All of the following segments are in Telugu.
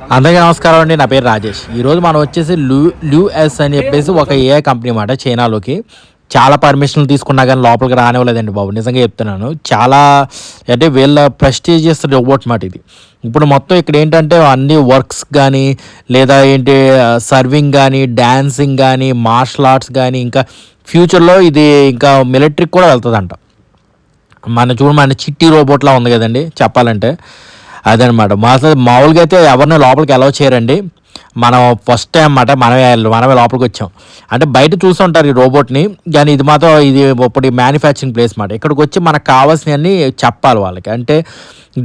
అందరికీ నమస్కారం అండి. నా పేరు రాజేష్. ఈరోజు మనం వచ్చేసి ల్యూఎస్ అని చెప్పేసి ఒక ఏఐ కంపెనీ మాట. చైనాలోకి చాలా పర్మిషన్లు తీసుకున్నా కానీ లోపలికి రానివ్వలేదండి బాబు. నిజంగా చెప్తున్నాను. చాలా అంటే వీళ్ళ ప్రెస్టీజియస్ రోబోట్ మాట ఇది. ఇప్పుడు మొత్తం ఇక్కడ ఏంటంటే అన్ని వర్క్స్ కానీ లేదా ఏంటి సర్వింగ్ కానీ డ్యాన్సింగ్ కానీ మార్షల్ ఆర్ట్స్ కానీ ఇంకా ఫ్యూచర్లో ఇది ఇంకా మిలిటరీకి కూడా వెళ్తుందంట. మన చిట్టి రోబోట్లా ఉంది కదండి చెప్పాలంటే. అదనమాట. మామూలుగా అయితే ఎవరిని లోపలికి అలౌ చేయరండి. మనం ఫస్ట్ టైం అన్నమాట మనమే లోపలికి వచ్చాం. అంటే బయట చూస్తుంటారు ఈ రోబోట్ని, కానీ ఇది మాత్రం ఇది ఇప్పుడు మ్యానుఫ్యాక్చరింగ్ ప్లేస్ మాట. ఇక్కడికి వచ్చి మనకు కావాల్సినవన్నీ చెప్పాలి వాళ్ళకి. అంటే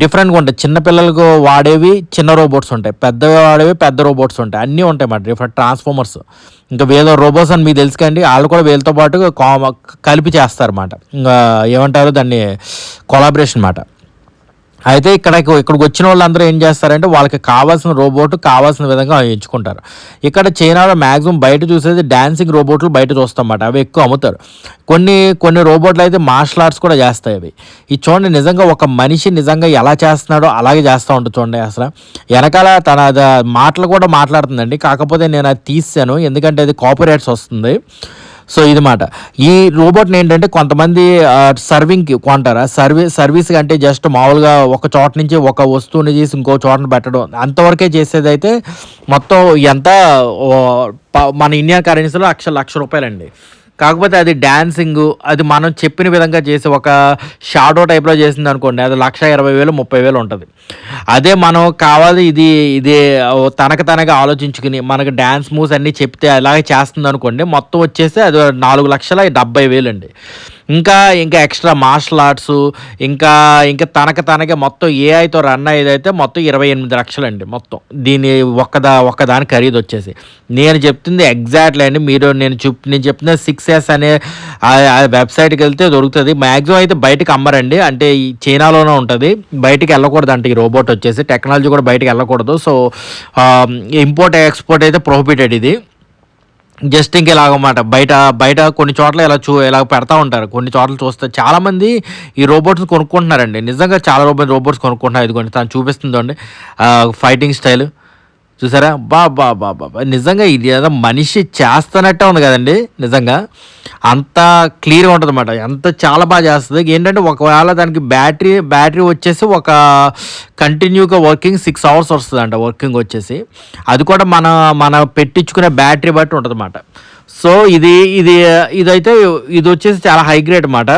డిఫరెంట్గా ఉంటాయి. చిన్నపిల్లలకు వాడేవి చిన్న రోబోట్స్ ఉంటాయి, పెద్దవి వాడేవి పెద్ద రోబోట్స్ ఉంటాయి, అన్నీ ఉంటాయి మాట. డిఫరెంట్ ట్రాన్స్ఫార్మర్స్ ఇంకా వేరే రోబోట్స్ అని మీకు తెలుసు కండి. వాళ్ళు కూడా వీళ్ళతో పాటు కలిపి చేస్తారన్నమాట. ఇంకా ఏమంటారు దాన్ని, కొలాబరేషన్ మాట. అయితే ఇక్కడికి వచ్చిన వాళ్ళందరూ ఏం చేస్తారంటే వాళ్ళకి కావాల్సిన రోబోట్ కావాల్సిన విధంగా ఎంచుకుంటారు. ఇక్కడ చైనాలో మ్యాక్సిమం బయట చూసేది డాన్సింగ్ రోబోట్లు బయట చూస్తామన్నమాట. అవి ఎక్కువ అమ్ముతారు. కొన్ని రోబోట్లు అయితే మార్షల్ ఆర్ట్స్ కూడా చేస్తాయి అవి. ఇది చూడండి, నిజంగా ఒక మనిషి నిజంగా ఎలా చేస్తున్నాడో అలాగే చేస్తూ ఉంటుంది చూడండి. అసలు వెనకాల తన మాటలు కూడా మాట్లాడుతుందండి. కాకపోతే నేను అది తీసాను ఎందుకంటే అది కాపీరైట్స్ వస్తుంది. సో ఇది మాట. ఈ రోబోట్ని ఏంటంటే కొంతమంది సర్వింగ్కి కొంటారా, సర్వీస్ అంటే జస్ట్ మామూలుగా ఒక చోట నుంచి ఒక వస్తువుని చేసి ఇంకో చోటని పెట్టడం అంతవరకే చేసేది. అయితే మొత్తం ఎంత మన ఇండియన్ కరెన్సీలో లక్ష రూపాయలండి. కాకపోతే అది డ్యాన్సింగ్ అది మనం చెప్పిన విధంగా చేసి ఒక షాడో టైప్లో చేసింది అనుకోండి, అది 1,20,000 30,000 ఉంటుంది. అదే మనం కావాలి ఇదే తనగా ఆలోచించుకుని మనకు డ్యాన్స్ మూవ్స్ అన్నీ చెప్తే అలాగే చేస్తుంది అనుకోండి, మొత్తం వచ్చేసి అది 4,70,000 అండి. ఇంకా ఎక్స్ట్రా మార్షల్ ఆర్ట్స్ ఇంకా తనకే మొత్తం ఏఐతో రన్ అయ్యేదైతే మొత్తం 28 లక్షలు అండి. మొత్తం దీని ఒక్కదాని ఖరీదు వచ్చేసి నేను చెప్తుంది ఎగ్జాక్ట్లీ అండి. నేను చెప్తున్న 6S అనే వెబ్సైట్కి వెళ్తే దొరుకుతుంది. మ్యాక్సిమం అయితే బయటకు అమ్మరండి. అంటే ఈ చైనాలోనే ఉంటుంది, బయటికి వెళ్ళకూడదు అంటే ఈ రోబోట్ వచ్చేసి. టెక్నాలజీ కూడా బయటకు వెళ్ళకూడదు. సో ఇంపోర్ట్ ఎక్స్పోర్ట్ అయితే ప్రొహిబిటెడ్ ఇది. జస్ట్ ఇంకెలాగమాట బయట కొన్ని చోట్ల ఇలా పెడతా ఉంటారు. కొన్ని చోట్ల చూస్తే చాలామంది ఈ రోబోట్స్ కొనుక్కుంటున్నారండి. నిజంగా చాలా రోబోట్స్ కొనుక్కుంటున్నారు. ఇదిగోండి తను చూపిస్తుందండి ఫైటింగ్ స్టైల్ చూసారా. బా నిజంగా ఇది ఏదో మనిషి చేస్తున్నట్టే ఉంది కదండి. నిజంగా అంత క్లియర్గా ఉంటుంది అన్నమాట. ఎంత చాలా బాగా చేస్తుంది. ఏంటంటే ఒకవేళ దానికి బ్యాటరీ వచ్చేసి ఒక కంటిన్యూగా వర్కింగ్ 6 hours వస్తుందంట. వర్కింగ్ వచ్చేసి అది కూడా మన పెట్టించుకునే బ్యాటరీ బట్టి ఉంటుంది అన్నమాట. సో ఇదైతే ఇది వచ్చేసి చాలా హై గ్రేడ్ అన్నమాట.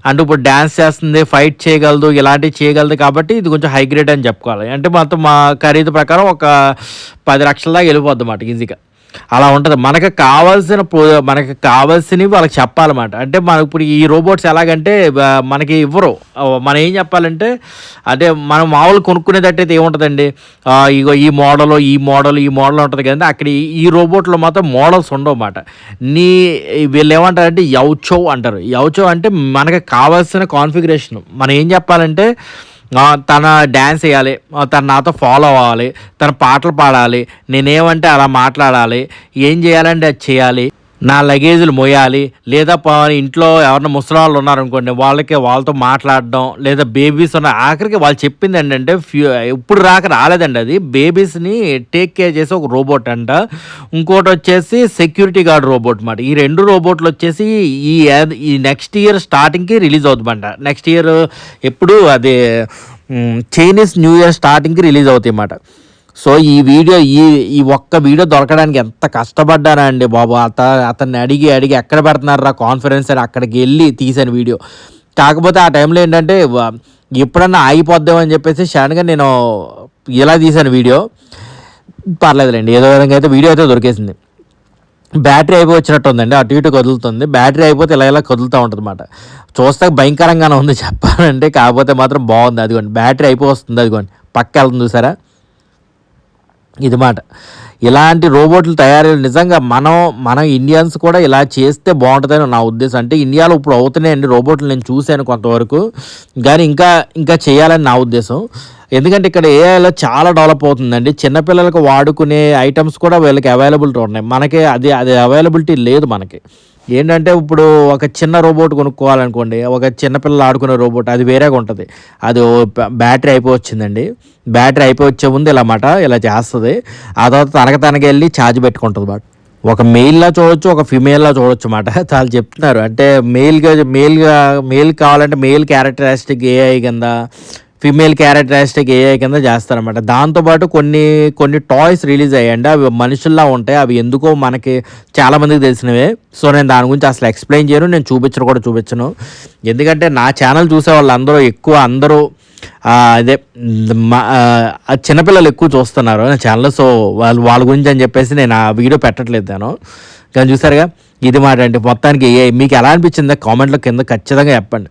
అంటే ఇప్పుడు డ్యాన్స్ చేస్తుంది, ఫైట్ చేయగలదు, ఇలాంటివి చేయగలదు కాబట్టి ఇది కొంచెం హై గ్రేడ్ అని చెప్పుకోవాలి. అంటే మొత్తం మా ఖరీదు ప్రకారం ఒక 10 లక్షల దాకా వెళ్ళిపోద్ది అన్నమాట ఈజీగా. అలా ఉంటుంది. మనకు కావాల్సినవి వాళ్ళకి చెప్పాలన్నమాట. అంటే మనకు ఇప్పుడు ఈ రోబోట్స్ ఎలాగంటే మనకి ఇవ్వరు. మనం ఏం చెప్పాలంటే అంటే మనం మామూలు కొనుక్కునేటట్టయితే ఏముంటుందండి, ఇగో ఈ మోడల్ ఉంటుంది కదండి. అక్కడ ఈ రోబోట్లో మాత్రం మోడల్స్ ఉండవు అన్నమాట. వీళ్ళు ఏమంటారంటే యౌచో అంటారు. యౌచో అంటే మనకు కావాల్సిన కాన్ఫిగరేషన్. మనం ఏం చెప్పాలంటే తన డ్యాన్స్ వేయాలి, తను నాతో ఫాలో అవ్వాలి, తన పాటలు పాడాలి, నేనేమంటే అలా మాట్లాడాలి, ఏం చేయాలంటే అది చేయాలి, నా లగేజీలు మోయాలి, లేదా ఇంట్లో ఎవరైనా ముసలి వాళ్ళు ఉన్నారనుకోండి వాళ్ళతో మాట్లాడడం, లేదా బేబీస్ ఉన్న ఆఖరికి వాళ్ళు చెప్పింది ఏంటంటే ఇప్పుడు రాలేదండి. అది బేబీస్ని టేక్ కేర్ చేసే ఒక రోబోట్ అంట. ఇంకోటి వచ్చేసి సెక్యూరిటీ గార్డ్ రోబోట్ అన్నమాట. ఈ 2 రోబోట్లు వచ్చేసి ఈ నెక్స్ట్ ఇయర్ స్టార్టింగ్కి రిలీజ్ అవుతుందంట. నెక్స్ట్ ఇయర్ ఎప్పుడు అది చైనీస్ న్యూ ఇయర్ స్టార్టింగ్కి రిలీజ్ అవుతాయి అన్నమాట. సో ఈ ఒక్క వీడియో దొరకడానికి ఎంత కష్టపడ్డానా అండి బాబు. అతన్ని అడిగి ఎక్కడ పెడుతున్నారా కాన్ఫరెన్స్ అని అక్కడికి వెళ్ళి తీసాను వీడియో. కాకపోతే ఆ టైంలో ఏంటంటే ఎప్పుడన్నా ఆగిపోద్దామని చెప్పేసి సడన్గా నేను ఇలా తీసాను వీడియో. పర్లేదులేండి, ఏదో విధంగా అయితే వీడియో అయితే దొరికేసింది. బ్యాటరీ అయిపోయి వచ్చినట్టు ఉందండి, అటు ఇటు కదులుతుంది. బ్యాటరీ అయిపోతే ఇలా కదులుతూ ఉంటుంది అన్నమాట. చూస్తే భయంకరంగానే ఉంది చెప్పాలంటే. కాకపోతే మాత్రం బాగుంది. అదిగోండి బ్యాటరీ అయిపోయి వస్తుంది, అదిగోండి పక్క వెళ్తుంది చూసారా. ఇది మాట. ఇలాంటి రోబోట్లు తయారు నిజంగా మన ఇండియన్స్ కూడా ఇలా చేస్తే బాగుంటుందని నా ఉద్దేశం. అంటే ఇండియాలో ఇప్పుడు అవుతున్నాయండి రోబోట్లు, నేను చూశాను కొంతవరకు, కానీ ఇంకా చేయాలని నా ఉద్దేశం. ఎందుకంటే ఇక్కడ ఏఐలో చాలా డెవలప్ అవుతుందండి. చిన్నపిల్లలకు వాడుకునే ఐటమ్స్ కూడా వీళ్ళకి అవైలబిలిటీ ఉన్నాయి. మనకి అది అవైలబిలిటీ లేదు మనకి. ఏంటంటే ఇప్పుడు ఒక చిన్న రోబోట్ కొనుక్కోవాలనుకోండి, ఒక చిన్నపిల్లలు ఆడుకునే రోబోట్ అది వేరేగా ఉంటుంది. అది బ్యాటరీ అయిపోవచ్చిందండి. బ్యాటరీ అయిపోవచ్చే ముందు ఇలా చేస్తుంది. ఆ తర్వాత తనకి వెళ్ళి ఛార్జ్ పెట్టుకుంటుంది మాట. ఒక మెయిల్లా చూడొచ్చు, ఒక ఫిమేల్లా చూడొచ్చు మాట. చాలా చెప్తున్నారు. అంటే మెయిల్ కావాలంటే మెయిల్ క్యారెక్టరిస్టిక్ ఏఐ కింద, ఫిమేల్ క్యారెక్టరిస్టిక్ ఏఐ కింద చేస్తారనమాట. దాంతోపాటు కొన్ని టాయ్స్ రిలీజ్ అయ్యాయండి. అవి మనుషుల్లా ఉంటాయి. అవి ఎందుకో మనకి చాలామందికి తెలిసినవే. సో నేను దాని గురించి అసలు ఎక్స్ప్లెయిన్ చేయను, నేను చూపించను. ఎందుకంటే నా ఛానల్ చూసే వాళ్ళు అందరూ అదే చిన్నపిల్లలు ఎక్కువ చూస్తున్నారు నా ఛానల్లో. సో వాళ్ళ గురించి అని చెప్పేసి నేను ఆ వీడియో పెట్టట్లేదు. కానీ చూసారుగా, ఇది మాట. అంటే మొత్తానికి మీకు ఎలా అనిపించిందో కామెంట్లో కింద ఖచ్చితంగా చెప్పండి.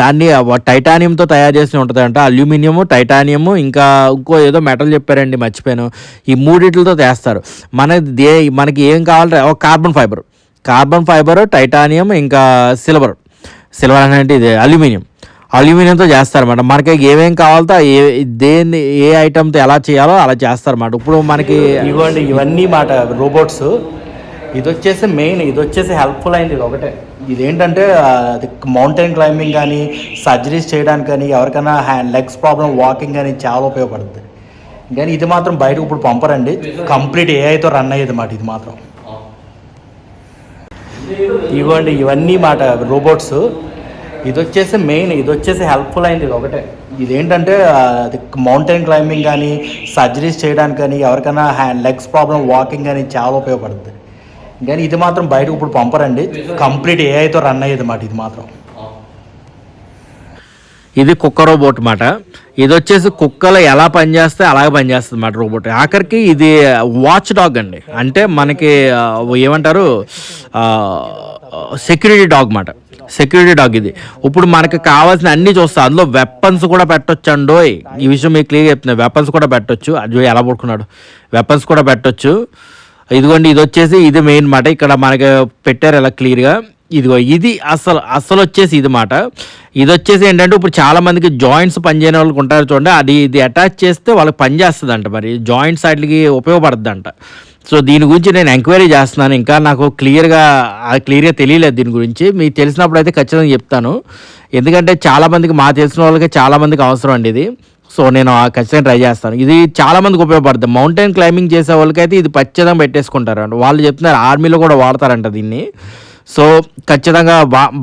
దాన్ని టైటానియంతో తయారు చేసి ఉంటుంది అంట. అల్యూమినియము, టైటానియము, ఇంకా ఇంకో ఏదో మెటల్ చెప్పారండి, మర్చిపోయాను. ఈ మూడిట్లతో చేస్తారు. మనకి ఏం కావాలంటే కార్బన్ ఫైబర్, టైటానియం, ఇంకా సిల్వర్ అంటే ఇది అల్యూమినియంతో చేస్తారన్నమాట. మనకి ఏమేం కావాలో ఏ ఐటమ్తో ఎలా చేయాలో అలా చేస్తారన్నమాట. ఇప్పుడు మనకి ఇవన్నీ మాట రోబోట్స్. ఇది వచ్చేసి హెల్ప్ఫుల్ అయింది. ఇది ఒకటే. ఇదేంటంటే మౌంటైన్ క్లైంబింగ్ కానీ, సర్జరీస్ చేయడానికి కానీ, ఎవరికైనా లెగ్స్ ప్రాబ్లం, వాకింగ్ కానీ చాలా ఉపయోగపడుతుంది. కానీ ఇది మాత్రం బయటకు ఇప్పుడు పంపరండి. కంప్లీట్ ఏఐతో రన్ అయ్యేది మాట. ఇది మాత్రం ఇవన్నీ మాట రోబోట్స్. ఇది వచ్చేసి హెల్ప్ఫుల్ అయింది. ఇది ఒకటే. ఇదేంటంటే మౌంటైన్ క్లైంబింగ్ కానీ, సర్జరీస్ చేయడానికి కానీ, ఎవరికైనా లెగ్స్ ప్రాబ్లం, వాకింగ్ కానీ చాలా ఉపయోగపడుతుంది. కానీ ఇది మాత్రం బయటకు ఇప్పుడు పంపరండి. కంప్లీట్ ఏఐతో రన్ అయ్యేది మాట. ఇది మాత్రం ఇది కుక్క రోబోట్ మాట. ఇది వచ్చేసి కుక్కలు ఎలా పనిచేస్తే అలాగే పనిచేస్తుంది మాట రోబోట్. ఆఖరికి ఇది వాచ్ డాగ్ అండి. అంటే మనకి ఏమంటారు, సెక్యూరిటీ డాగ్ ఇది. ఇప్పుడు మనకి కావాల్సిన అన్నీ చూస్తా. అందులో వెపన్స్ కూడా పెట్టొచ్చు అండోయ్. ఈ విషయం మీకు క్లియర్ చెప్తున్నా. వెపన్స్ కూడా పెట్టొచ్చు. అది ఎలా పడుకున్నాడు, వెపన్స్ కూడా పెట్టొచ్చు. ఇదిగోండి, ఇది వచ్చేసి ఇది మెయిన్ మాట. ఇక్కడ మనకి పెట్టారు ఇలా క్లియర్గా. ఇది అసలు వచ్చేసి ఇది మాట. ఇది వచ్చేసి ఏంటంటే ఇప్పుడు చాలా మందికి జాయింట్స్ పనిచేయని వాళ్ళకి ఉంటారు చూడండి, ఇది అటాచ్ చేస్తే వాళ్ళకి పని చేస్తుందంట. మరి జాయింట్స్ వాటికి ఉపయోగపడుతుందంట. సో దీని గురించి నేను ఎంక్వైరీ చేస్తున్నాను. ఇంకా నాకు క్లియర్గా తెలియలేదు దీని గురించి. మీకు తెలిసినప్పుడు అయితే ఖచ్చితంగా చెప్తాను. ఎందుకంటే చాలామందికి, తెలిసిన వాళ్ళకి చాలామందికి అవసరం అండి ఇది. సో నేను ఖచ్చితంగా ట్రై చేస్తాను. ఇది చాలామందికి ఉపయోగపడుతుంది. మౌంటైన్ క్లైంబింగ్ చేసే వాళ్ళకైతే ఇది ఖచ్చితంగా పెట్టేసుకుంటారంట. వాళ్ళు చెప్తున్నారు ఆర్మీలో కూడా వాడతారంట దీన్ని. సో ఖచ్చితంగా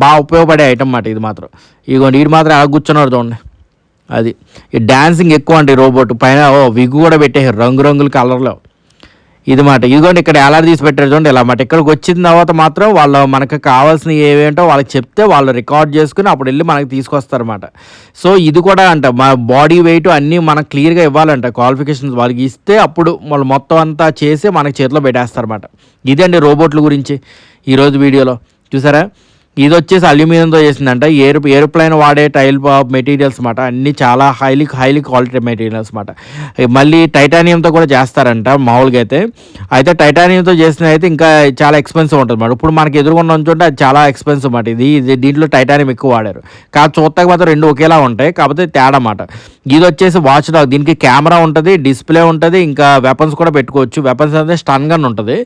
బాగా ఉపయోగపడే ఐటమ్ మాట ఇది మాత్రం. ఇది మాత్రం ఎలా కూర్చున్నారు చూడండి. అది ఈ డాన్సింగ్ ఎక్కువ అంటే రోబోట్ పైన విగ్గు కూడా పెట్టేసారు రంగురంగుల కలర్లో. ఇది మాట. ఇదిగోండి ఇక్కడ ఎలా తీసి పెట్టారు చూడండి. ఇలా మాట. ఇక్కడికి వచ్చిన తర్వాత మాత్రం వాళ్ళు మనకు కావాల్సిన ఏవేంటో వాళ్ళకి చెప్తే వాళ్ళు రికార్డ్ చేసుకుని అప్పుడు వెళ్ళి మనకి తీసుకొస్తారన్నమాట. సో ఇది కూడా అంట మా బాడీ వెయిట్ అన్నీ మనకు క్లియర్గా ఇవ్వాలంట. క్వాలిఫికేషన్స్ వాళ్ళకి ఇస్తే అప్పుడు వాళ్ళు మొత్తం అంతా చేసి మనకి చేతిలో పెట్టేస్తారన్నమాట. ఇదండి రోబోట్ల గురించి ఈరోజు వీడియోలో. చూసారా, ఇది వచ్చేసి అల్యూమినియంతో చేసిందంట. ఏరోప్లైన్ వాడే టైల్ మెటీరియల్స్ మాట. అన్నీ చాలా హైలీ క్వాలిటీ మెటీరియల్స్ మాట. మళ్ళీ టైటానియంతో కూడా చేస్తారంట మామూలుగా అయితే టైటానియంతో చేసిన అయితే ఇంకా చాలా ఎక్స్పెన్సివ్ ఉంటుంది మాట. ఇప్పుడు మనకి ఎదురుకుండా ఉంచుంటే అది చాలా ఎక్స్పెన్సివ్ మాట. దీంట్లో టైటానియం ఎక్కువ వాడారు. కాదు చూస్తాక మాత్రం రెండు ఒకేలా ఉంటాయి, కాకపోతే తేడా మాట. ఇది వచ్చేసి వాచ్ డాగ్. దీనికి కెమెరా ఉంటుంది, డిస్ప్లే ఉంటుంది, ఇంకా వెపన్స్ కూడా పెట్టుకోవచ్చు. వెపన్స్ అయితే స్టన్ గన్ ఉంటుంది.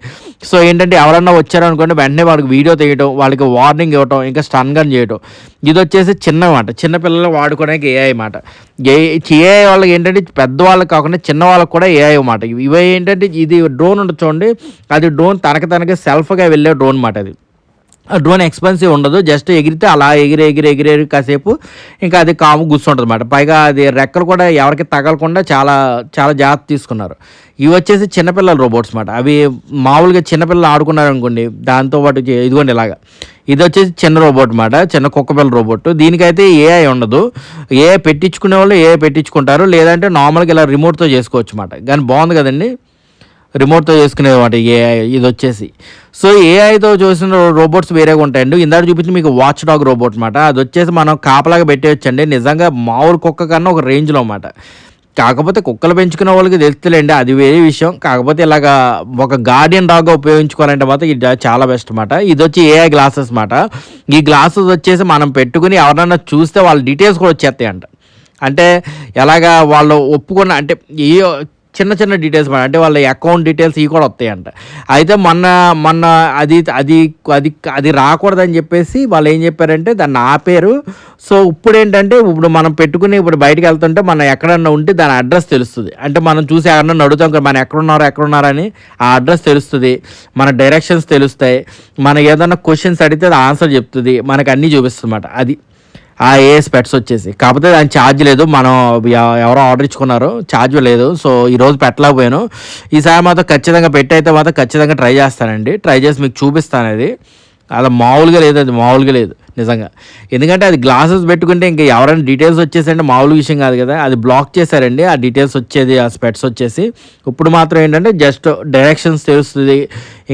సో ఏంటంటే ఎవరన్నా వచ్చారనుకోండి వెంటనే వాళ్ళకి వీడియో తీయడం, వాళ్ళకి వార్నింగ్ ఇవ్వటం, ఇంకా స్టన్ గన్ చేయటం. ఇది వచ్చేసి చిన్నమాట, చిన్నపిల్లలు వాడుకోవడానికి ఏఐ మాట. ఏఐ వాళ్ళకి ఏంటంటే పెద్దవాళ్ళకి కాకుండా చిన్న వాళ్ళకి కూడా ఏఐ మాట. ఇవి ఏంటంటే ఇది డ్రోన్ ఉంటుంది చూడండి, అది డ్రోన్ తనకి సెల్ఫ్గా వెళ్ళే డ్రోన్ మాట. అది ఆ డ్రోన్ ఎక్స్పెన్సివ్ ఉండదు. జస్ట్ ఎగిరితే అలా ఎగిరి కాసేపు ఇంకా అది కాము కూర్చుంటుంది అన్నమాట. పైగా అది రెక్కలు కూడా ఎవరికి తగలకుండా చాలా చాలా జాగ్రత్త తీసుకున్నారు. ఇవి వచ్చేసి చిన్నపిల్లల రోబోట్స్ మాట. అవి మామూలుగా చిన్నపిల్లలు ఆడుకున్నారు అనుకోండి, దాంతోపాటు ఇదిగోండి ఇలాగా. ఇది వచ్చేసి చిన్న రోబోట్ మాట, చిన్న కుక్కపిల్ల రోబోట్. దీనికైతే ఏఐ ఉండదు. ఏఐ పెట్టించుకునే వాళ్ళు ఏఐ పెట్టించుకుంటారు, లేదంటే నార్మల్గా ఇలా రిమోట్తో చేసుకోవచ్చు అన్నమాట. కానీ బాగుంది కదండి, రిమోట్తో చేసుకునేమాట ఏఐ. ఇది వచ్చేసి సో ఏఐతో చూసిన రోబోట్స్ వేరేగా ఉంటాయండి. ఇందాక చూపించి మీకు వాచ్ డాగ్ రోబోట్ మాట. అది వచ్చేసి మనం కాపలాగా పెట్టేయచ్చండి. నిజంగా మామూలు కుక్క కన్నా ఒక రేంజ్లో అన్నమాట. కాకపోతే కుక్కలు పెంచుకునే వాళ్ళకి తెలుస్తులేండి, అది వేరే విషయం. కాకపోతే ఇలాగా ఒక గార్డియన్ డాగ్గా ఉపయోగించుకోవాలంటే మాత్రం ఇది చాలా బెస్ట్ అన్నమాట. ఇది వచ్చి ఏఐ గ్లాసెస్ మాట. ఈ గ్లాసెస్ వచ్చేసి మనం పెట్టుకుని ఎవరన్నా చూస్తే వాళ్ళ డీటెయిల్స్ కూడా వచ్చేస్తాయంట. అంటే ఎలాగా వాళ్ళు ఒప్పుకున్న అంటే చిన్న చిన్న డీటెయిల్స్ అంటే వాళ్ళ అకౌంట్ డీటెయిల్స్ ఇవి కూడా వస్తాయంట. అయితే మొన్న అది అది అది అది రాకూడదని చెప్పేసి వాళ్ళు ఏం చెప్పారంటే దాన్ని ఆపారు. సో ఇప్పుడు ఏంటంటే ఇప్పుడు మనం పెట్టుకుని ఇప్పుడు బయటకు వెళ్తుంటే మనం ఎక్కడన్నా ఉంటే దాని అడ్రస్ తెలుస్తుంది. అంటే మనం చూసి ఎవరన్నా అడుగుతాం కదా మనం ఎక్కడున్నారని ఆ అడ్రస్ తెలుస్తుంది, మన డైరెక్షన్స్ తెలుస్తాయి, మనం ఏదన్నా క్వశ్చన్స్ అడిగితే అది ఆన్సర్ చెప్తుంది, మనకు అన్నీ చూపిస్తుంది అన్నమాట. అది ఆ ఏఎస్ పెట్స్ వచ్చేసి. కాకపోతే దాని ఛార్జ్ లేదు, మనం ఎవరో ఆర్డర్ ఇచ్చుకున్నారో ఛార్జ్ లేదు. సో ఈరోజు పెట్టలేకపోయాను. ఈసారి మాత్రం ఖచ్చితంగా పెట్టయితే మాత్రం ఖచ్చితంగా ట్రై చేస్తానండి. ట్రై చేసి మీకు చూపిస్తాను. అది అలా మామూలుగా లేదు, అది మామూలుగా లేదు నిజంగా. ఎందుకంటే అది గ్లాసెస్ పెట్టుకుంటే ఇంకా ఎవరైనా డీటెయిల్స్ వచ్చేసంటే మామూలు విషయం కాదు కదా. అది బ్లాక్ చేశారండి ఆ డీటెయిల్స్ వచ్చేది, ఆ స్పెట్స్ వచ్చేసి. ఇప్పుడు మాత్రం ఏంటంటే జస్ట్ డైరెక్షన్స్ తెలుస్తుంది.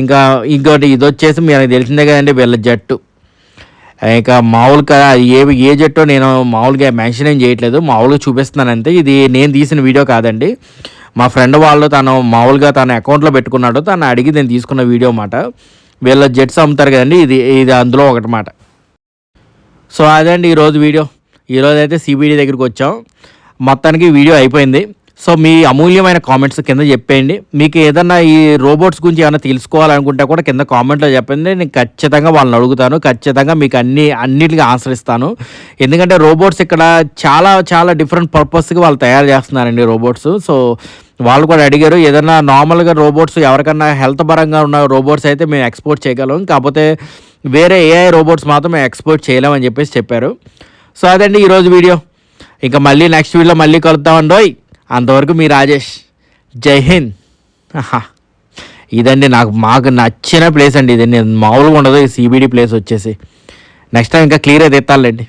ఇంకా ఇంకోటి ఇది వచ్చేసి మీకు తెలిసిందే కదండి వీళ్ళ జట్టు. ఇంకా మామూలుగా ఏ జట్టో నేను మామూలుగా మెన్షన్ ఏం చేయట్లేదు, మామూలుగా చూపిస్తున్నాను అంతే. ఇది నేను తీసిన వీడియో కాదండి, మా ఫ్రెండ్ వాళ్ళు తను మామూలుగా తన అకౌంట్లో పెట్టుకున్నాడు, తను అడిగి నేను తీసుకున్న వీడియో అన్నమాట. వీళ్ళ జెట్స్ అమ్ముతారు కదండి, ఇది అందులో ఒకటమాట. సో అదే అండి ఈరోజు వీడియో. ఈరోజు అయితే సిబిడి దగ్గరికి వచ్చాం. మొత్తానికి వీడియో అయిపోయింది. సో మీ అమూల్యమైన కామెంట్స్ కింద చెప్పేయండి. మీకు ఏదన్నా ఈ రోబోట్స్ గురించి ఏమైనా తెలుసుకోవాలనుకుంటే కూడా కింద కామెంట్లో చెప్పండి. నేను ఖచ్చితంగా వాళ్ళని అడుగుతాను, ఖచ్చితంగా మీకు అన్నిటికీ ఆన్సర్ ఇస్తాను. ఎందుకంటే రోబోట్స్ ఇక్కడ చాలా చాలా డిఫరెంట్ పర్పస్కి వాళ్ళు తయారు చేస్తున్నారండి రోబోట్స్. సో వాళ్ళు కూడా అడిగారు ఏదైనా నార్మల్గా రోబోట్స్ ఎవరికన్నా హెల్త్ పరంగా ఉన్న రోబోట్స్ అయితే మేము ఎక్స్పోర్ట్ చేయగలం, కాకపోతే వేరే ఏఐ రోబోట్స్ మాత్రం మేము ఎక్స్పోర్ట్ చేయలేమని చెప్పారు. సో అదండి ఈరోజు వీడియో. ఇంకా మళ్ళీ నెక్స్ట్ వీడియోలో మళ్ళీ కలుద్దామండి. అంతవరకు మీ రాజేష్. జై హింద్. ఇదండి మాకు నచ్చిన ప్లేస్ అండి. ఇది మామూలుగా ఉండదు ఈ సిబిడి ప్లేస్ వచ్చేసి. నెక్స్ట్ టైం ఇంకా క్లియర్గా తెత్తాలండి.